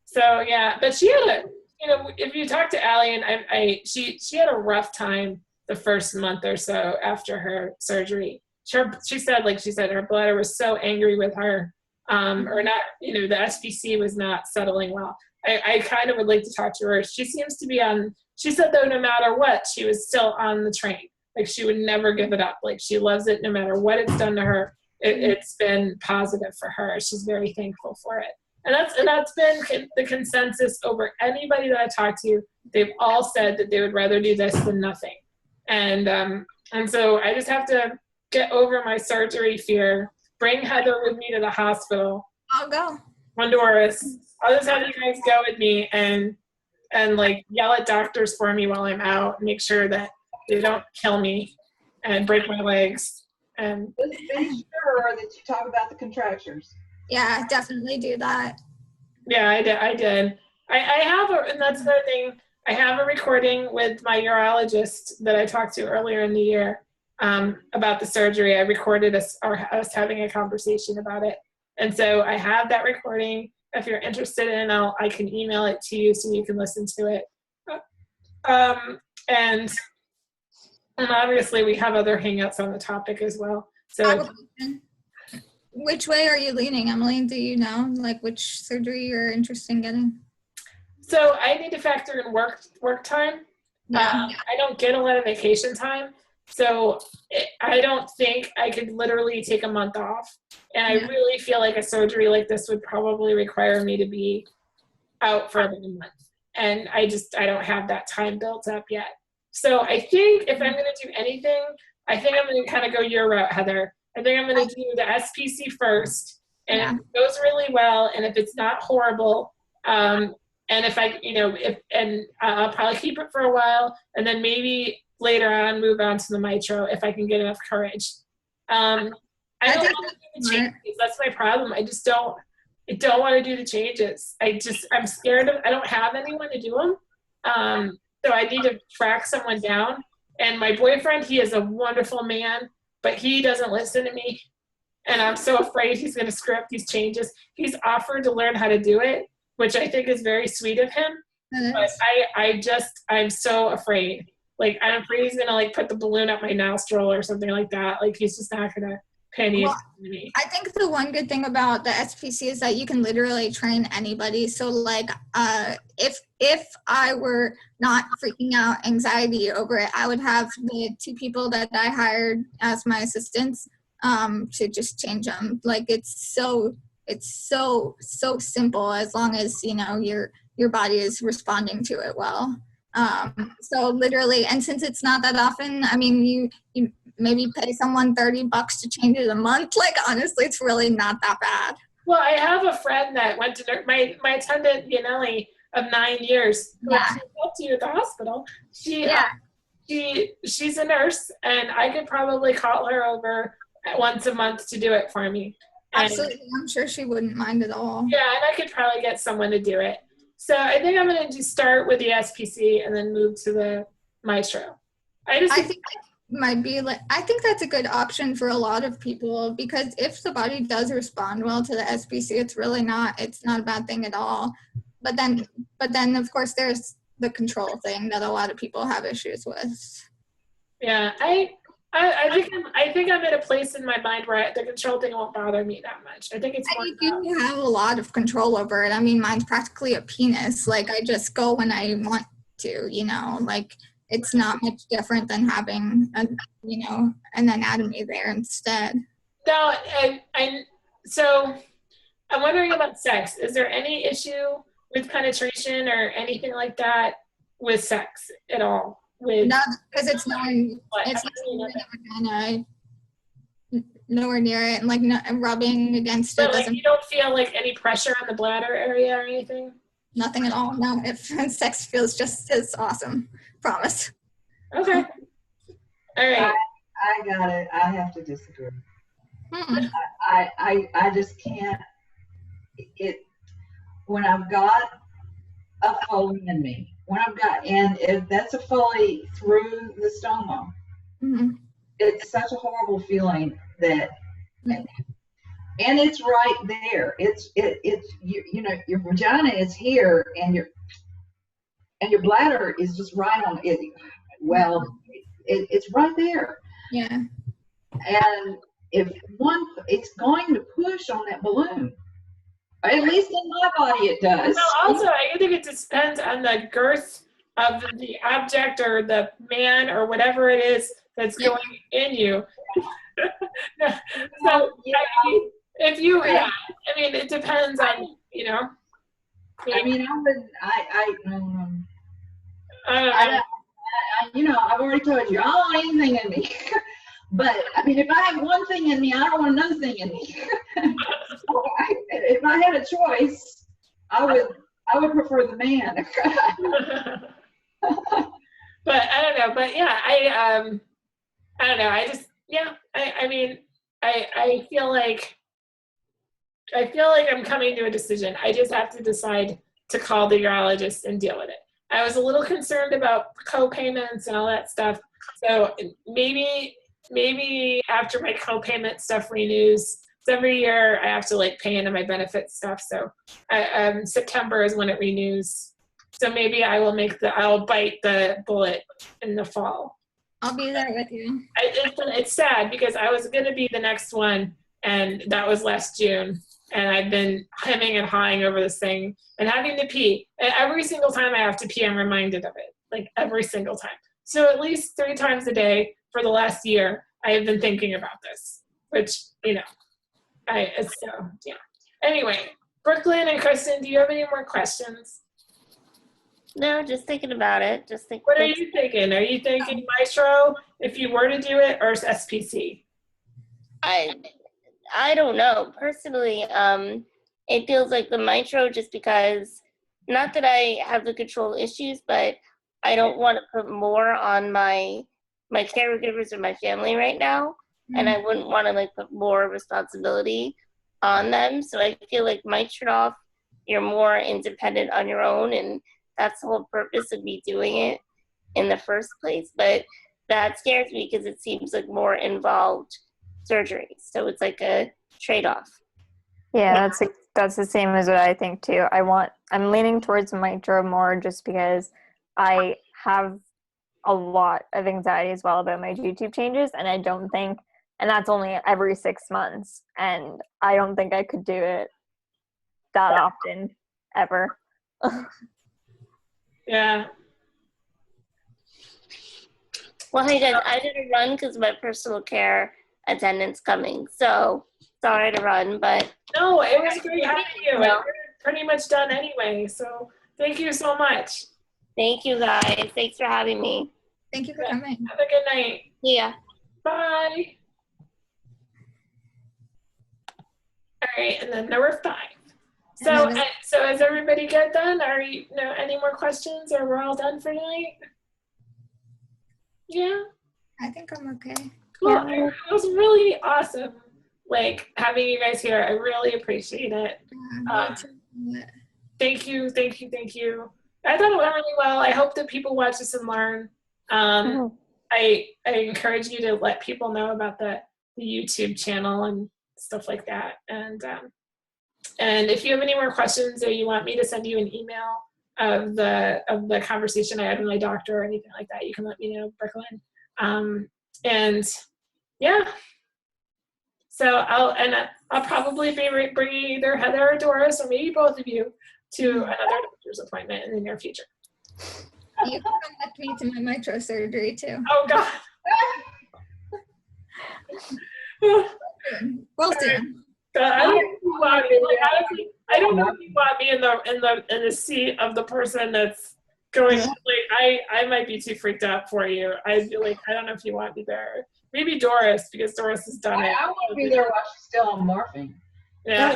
So yeah, but she had if you talk to Allie, and she had a rough time the first month or so after her surgery. She said her bladder was so angry with her, or not, the SPC was not settling well. I kind of would like to talk to her. She seems to be she said though, no matter what, she was still on the train. Like she would never give it up. Like she loves it no matter what it's done to her. It's been positive for her. She's very thankful for it. And that's been the consensus over anybody that I talked to. They've all said that they would rather do this than nothing. And so I just have to get over my surgery fear. Bring Heather with me to the hospital. I'll go. Honduras. I'll just have you guys go with me and like yell at doctors for me while I'm out. Make sure that they don't kill me and break my legs. And just make sure that you talk about the contractures. Yeah, definitely do that. Yeah, I did. I have and that's another thing. I have a recording with my urologist that I talked to earlier in the year about the surgery. I recorded us having a conversation about it. And so I have that recording. If you're interested in it, I can email it to you so you can listen to it. And obviously we have other hangouts on the topic as well. So which way are you leaning, Emily? Do you know like which surgery you're interested in getting? So I need to factor in work time. Yeah. I don't get a lot of vacation time. So I don't think I could literally take a month off. And I really feel like a surgery like this would probably require me to be out for about a month. And I don't have that time built up yet. So I think if I'm going to do anything, I think I'm going to kind of go your route, Heather. I think I'm going to do the SPC first. And if it goes really well, and if it's not horrible, and if I'll probably keep it for a while, and then maybe later on move on to the mitro if I can get enough courage. I don't want to do the changes. That's my problem. I don't want to do the changes. I'm scared I don't have anyone to do them. So I need to track someone down. And my boyfriend, he is a wonderful man, but he doesn't listen to me. and I'm so afraid he's going to screw up these changes. He's offered to learn how to do it, which I think is very sweet of him. But I'm so afraid. Like, I'm afraid he's going to, like, put the balloon up my nostril or something like that. Like, he's just not going to pay any attention to me. I think the one good thing about the SPC is that you can literally train anybody. So, like, if I were not freaking out anxiety over it, I would have the 2 people that I hired as my assistants to just change them. Like, it's so simple as long as, you know, your body is responding to it well. So literally, and since it's not that often, I mean, you maybe pay someone $30 to change it a month. Like, honestly, it's really not that bad. Well, I have a friend that went to my attendant, Yaneli, of 9 years, who actually helped you at the hospital. She's a nurse, and I could probably call her over once a month to do it for me. And, absolutely, I'm sure she wouldn't mind at all. Yeah, and I could probably get someone to do it. So I think I'm going to just start with the SPC and then move to the Mitro. I think might be like, I think that's a good option for a lot of people, because if the body does respond well to the SPC, it's not a bad thing at all. But then of course there's the control thing that a lot of people have issues with. Yeah, I think I'm at a place in my mind where the control thing won't bother me that much. I think it's more. You have a lot of control over it. I mean, mine's practically a penis. Like, I just go when I want to, you know, like, it's not much different than having an anatomy there instead. No, so I'm wondering about sex. Is there any issue with penetration or anything like that with sex at all? No, because it's nowhere near it, and like rubbing against it. Like, you don't feel like any pressure on the bladder area or anything? Nothing at all. No, sex feels just as awesome. Promise. Okay. All right. I got it. I have to disagree. I just can't. When I've got a Foley in me, and if that's a Foley through the stoma, it's such a horrible feeling that, and it's right there. It's you know, your vagina is here, and your bladder is just right on it. Well, it's right there. Yeah. And if it's going to push on that balloon. At least in my body it does. Well, also, I think it depends on the girth of the object or the man or whatever it is that's going in you. So, if you, I mean, it depends on, you know. I mean, you know, I've already told you, I don't want anything in me. But I mean, if I have one thing in me, I don't want another thing in me. So if I had a choice, I would prefer the man. But I don't know. But yeah, I don't know. I just, I mean, I feel like I'm coming to a decision. I just have to decide to call the urologist and deal with it. I was a little concerned about co-payments and all that stuff. So maybe after my co-payment stuff renews, so every year I have to like pay into my benefit stuff. So September is when it renews. So maybe I'll bite the bullet in the fall. I'll be there with you. It's sad because I was going to be the next one, and that was last June. And I've been hemming and hawing over this thing and having to pee. And every single time I have to pee, I'm reminded of it, like every single time. So at least 3 times a day for the last year, I have been thinking about this, which, you know, yeah. Anyway, Brooklyn and Kristen, do you have any more questions? No, just thinking about it. What are you thinking? Are you thinking Mitro if you were to do it, or SPC? I don't know. Personally, it feels like the Mitro, just because, not that I have the control issues, but I don't want to put more on my caregivers or my family right now. And I wouldn't want to like put more responsibility on them. So I feel like Mitrofanoff, you're more independent on your own, and that's the whole purpose of me doing it in the first place. But that scares me because it seems like more involved surgery. So it's like a trade-off. Yeah, that's the same as what I think too. I'm leaning towards mitro more just because I have a lot of anxiety as well about my YouTube changes, and and that's only every 6 months, and I don't think I could do it that often ever. Yeah. Well, hey guys, I did a run because my personal care attendant's coming, so sorry to run, but No, it was great having you. No. We're pretty much done anyway, so thank you so much. thank you guys. Thanks for having me. Thank you for coming. Have a good night. Yeah. Bye. All right, and then number 5. So, And then so is everybody good then? Are you any more questions, or we're all done for tonight? Yeah. I think I'm okay. Cool. Yeah. It was really awesome, like having you guys here. I really appreciate it. Thank you. I thought it went really well. I hope that people watch this and learn. I encourage you to let people know about the YouTube channel and stuff like that. And if you have any more questions, or you want me to send you an email of the conversation I had with my doctor or anything like that, you can let me know, Brooklyn. And yeah. So I'll probably be bringing either Heather or Doris, or maybe both of you, to another doctor's appointment in the near future. You can come with me to my mitro surgery too. Oh God. We'll see. I don't know if you want me. I don't know if you want me in the seat of the person that's going. Like, I might be too freaked out for you. I feel like I don't know if you want me there. Maybe Doris, because Doris has done it. I want to be there while she's still on morphine. Yeah.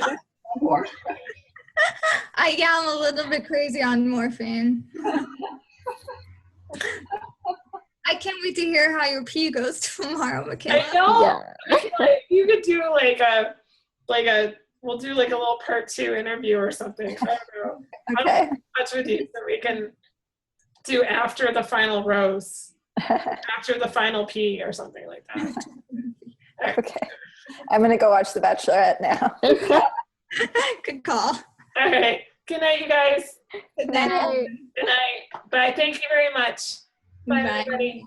I'm a little bit crazy on morphine. I can't wait to hear how your pee goes tomorrow, Michaela. I know. Yeah. Like, you could do we'll do like a little part 2 interview or something. I don't know. Okay. I'll get in touch with you so we can do after the final rose, after the final pee or something like that. Okay. I'm going to go watch The Bachelorette now. Good call. All right. Good night, you guys. Good night. Good night. Bye. Thank you very much. Bye, everybody.